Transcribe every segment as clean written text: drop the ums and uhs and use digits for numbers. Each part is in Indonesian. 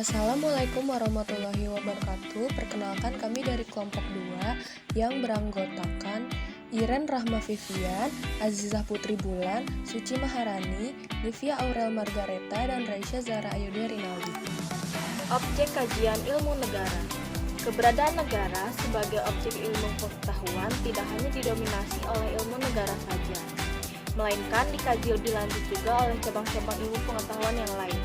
Assalamualaikum warahmatullahi wabarakatuh. Perkenalkan kami dari kelompok 2 yang beranggotakan Iren Rahma Vivian, Azizah Putri Bulan, Suci Maharani, Livia Aurel Margareta, dan Raisya Zahra Ayude Rinaldi. Objek kajian ilmu negara. Keberadaan negara sebagai objek ilmu pengetahuan tidak hanya didominasi oleh ilmu negara saja, melainkan dikaji lebih lanjut juga oleh cabang-cabang ilmu pengetahuan yang lain.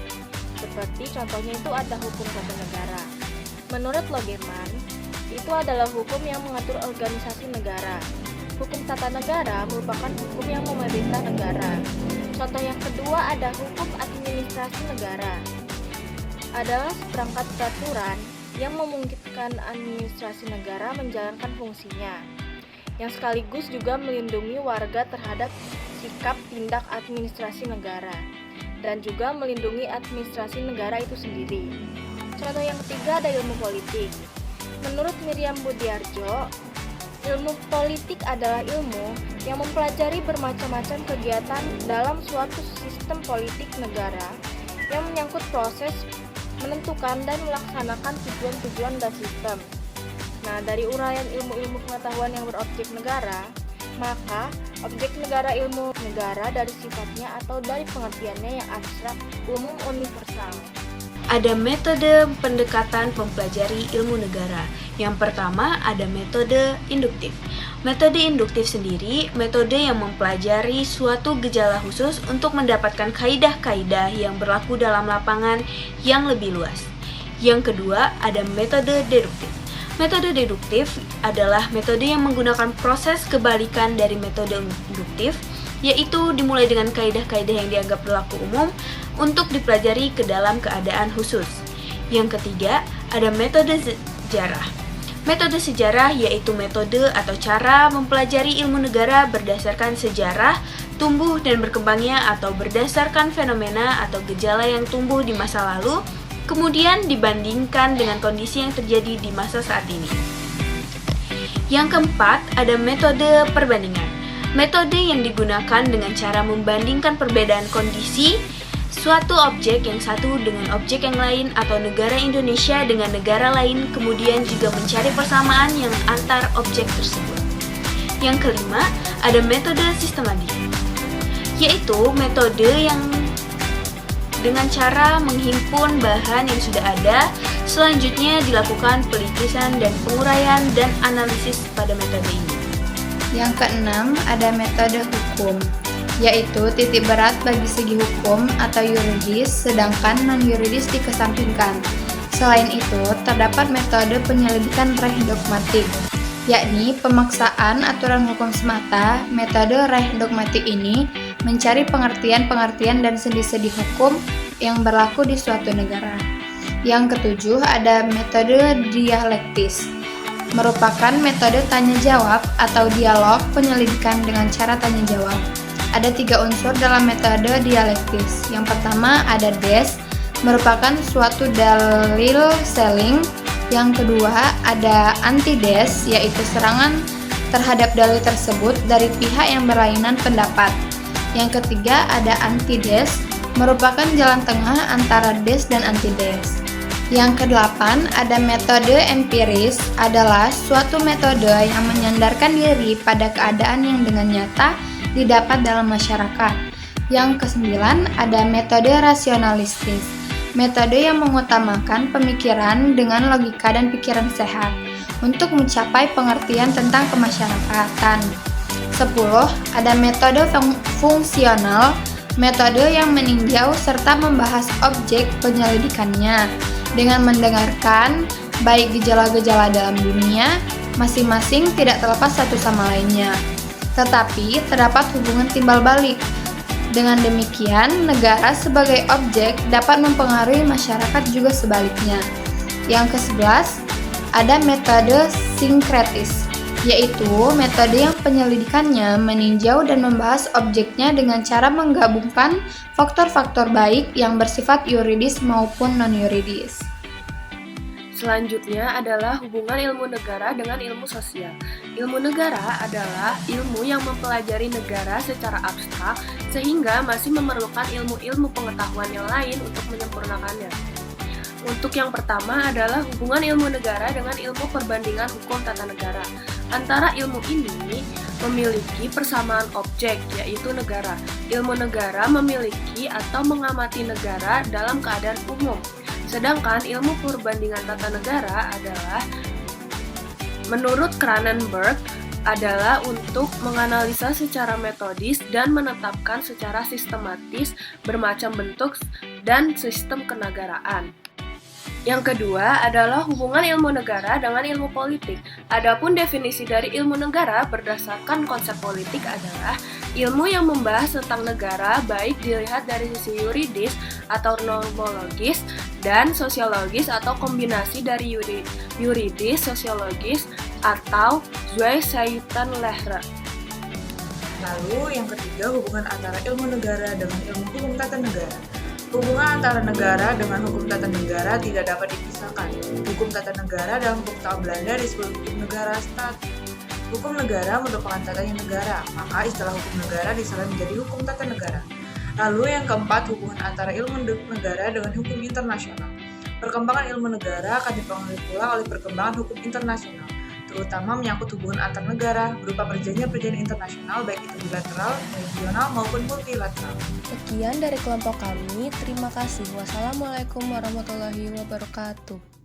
Seperti contohnya itu ada hukum tata negara. Menurut Logeman, itu adalah hukum yang mengatur organisasi negara. Hukum tata negara merupakan hukum yang memerintah negara. Contoh yang kedua ada hukum administrasi negara. Adalah seperangkat peraturan yang memungkinkan administrasi negara menjalankan fungsinya, yang sekaligus juga melindungi warga terhadap sikap tindak administrasi negara, dan juga melindungi administrasi negara itu sendiri. Contoh yang ketiga ada ilmu politik. Menurut Miriam Budiarjo, ilmu politik adalah ilmu yang mempelajari bermacam-macam kegiatan dalam suatu sistem politik negara yang menyangkut proses menentukan dan melaksanakan tujuan-tujuan dan sistem. Nah, dari uraian ilmu-ilmu pengetahuan yang berobjek negara, maka objek negara ilmu negara dari sifatnya atau dari pengertiannya yang abstrak, umum, universal. Ada metode pendekatan mempelajari ilmu negara. Yang pertama ada metode induktif. Metode induktif sendiri metode yang mempelajari suatu gejala khusus untuk mendapatkan kaidah-kaidah yang berlaku dalam lapangan yang lebih luas. Yang kedua ada metode deduktif. Metode deduktif adalah metode yang menggunakan proses kebalikan dari metode induktif, yaitu dimulai dengan kaidah-kaidah yang dianggap berlaku umum untuk dipelajari ke dalam keadaan khusus. Yang ketiga, ada metode sejarah. Metode sejarah yaitu metode atau cara mempelajari ilmu negara berdasarkan sejarah, tumbuh dan berkembangnya atau berdasarkan fenomena atau gejala yang tumbuh di masa lalu, kemudian dibandingkan dengan kondisi yang terjadi di masa saat ini. Yang keempat, ada metode perbandingan. Metode yang digunakan dengan cara membandingkan perbedaan kondisi suatu objek yang satu dengan objek yang lain atau negara Indonesia dengan negara lain, kemudian juga mencari persamaan yang antar objek tersebut. Yang kelima, ada metode sistematik, yaitu metode yang dengan cara menghimpun bahan yang sudah ada, selanjutnya dilakukan pelitisan dan penguraian dan analisis pada metode ini. Yang keenam, ada metode hukum, yaitu titik berat bagi segi hukum atau yuridis, sedangkan non-yuridis dikesampingkan. Selain itu, terdapat metode penyelidikan reh dogmatik, yakni pemaksaan aturan hukum semata. Metode reh dogmatik ini mencari pengertian-pengertian dan sendi-sendi hukum yang berlaku di suatu negara. Yang ketujuh, ada metode dialektis, merupakan metode tanya-jawab atau dialog penyelidikan dengan cara tanya-jawab. Ada 3 unsur dalam metode dialektis. Yang pertama ada des, merupakan suatu dalil selling. Yang kedua ada antides, yaitu serangan terhadap dalil tersebut dari pihak yang berlainan pendapat. Yang ketiga ada antides, merupakan jalan tengah antara des dan antides. Yang kedelapan ada metode empiris, adalah suatu metode yang menyandarkan diri pada keadaan yang dengan nyata didapat dalam masyarakat. Yang kesembilan ada metode rasionalistis, metode yang mengutamakan pemikiran dengan logika dan pikiran sehat untuk mencapai pengertian tentang kemasyarakatan. 10. Ada metode fungsional, metode yang meninjau serta membahas objek penyelidikannya dengan mendengarkan baik gejala-gejala dalam dunia masing-masing tidak terlepas satu sama lainnya, tetapi terdapat hubungan timbal balik. Dengan demikian, negara sebagai objek dapat mempengaruhi masyarakat juga sebaliknya. Yang ke-11, ada metode sinkretis, yaitu metode yang penyelidikannya meninjau dan membahas objeknya dengan cara menggabungkan faktor-faktor baik yang bersifat yuridis maupun non-yuridis. Selanjutnya adalah hubungan ilmu negara dengan ilmu sosial. Ilmu negara adalah ilmu yang mempelajari negara secara abstrak sehingga masih memerlukan ilmu-ilmu pengetahuan yang lain untuk menyempurnakannya. Untuk Untuk yang pertama adalah hubungan ilmu negara dengan ilmu perbandingan hukum tata negara. Antara ilmu ini memiliki persamaan objek, yaitu negara. Ilmu negara memiliki atau mengamati negara dalam keadaan umum. Sedangkan ilmu perbandingan tata negara adalah, menurut Cronenberg, adalah untuk menganalisa secara metodis dan menetapkan secara sistematis bermacam bentuk dan sistem kenegaraan. Yang kedua adalah hubungan ilmu negara dengan ilmu politik. Adapun definisi dari ilmu negara berdasarkan konsep politik adalah ilmu yang membahas tentang negara baik dilihat dari sisi yuridis atau normologis dan sosiologis atau kombinasi dari yuridis, sosiologis, atau Zwei-Seiten-Lehre. Lalu yang ketiga, hubungan antara ilmu negara dengan ilmu hukum tata negara. Hubungan antara negara dengan hukum tata negara tidak dapat dipisahkan. Hukum tata negara dalam hukum Belanda disebut hukum negara staat. Hukum negara merupakan tatanya negara, maka istilah hukum negara disalin menjadi hukum tata negara. Lalu yang keempat, hubungan antara ilmu negara dengan hukum internasional. Perkembangan ilmu negara akan dipengaruhi pula oleh perkembangan hukum internasional, terutama menyangkut hubungan antar negara berupa perjanjian-perjanjian internasional baik itu bilateral, regional maupun multilateral. Sekian dari kelompok kami, terima kasih. Wassalamualaikum warahmatullahi wabarakatuh.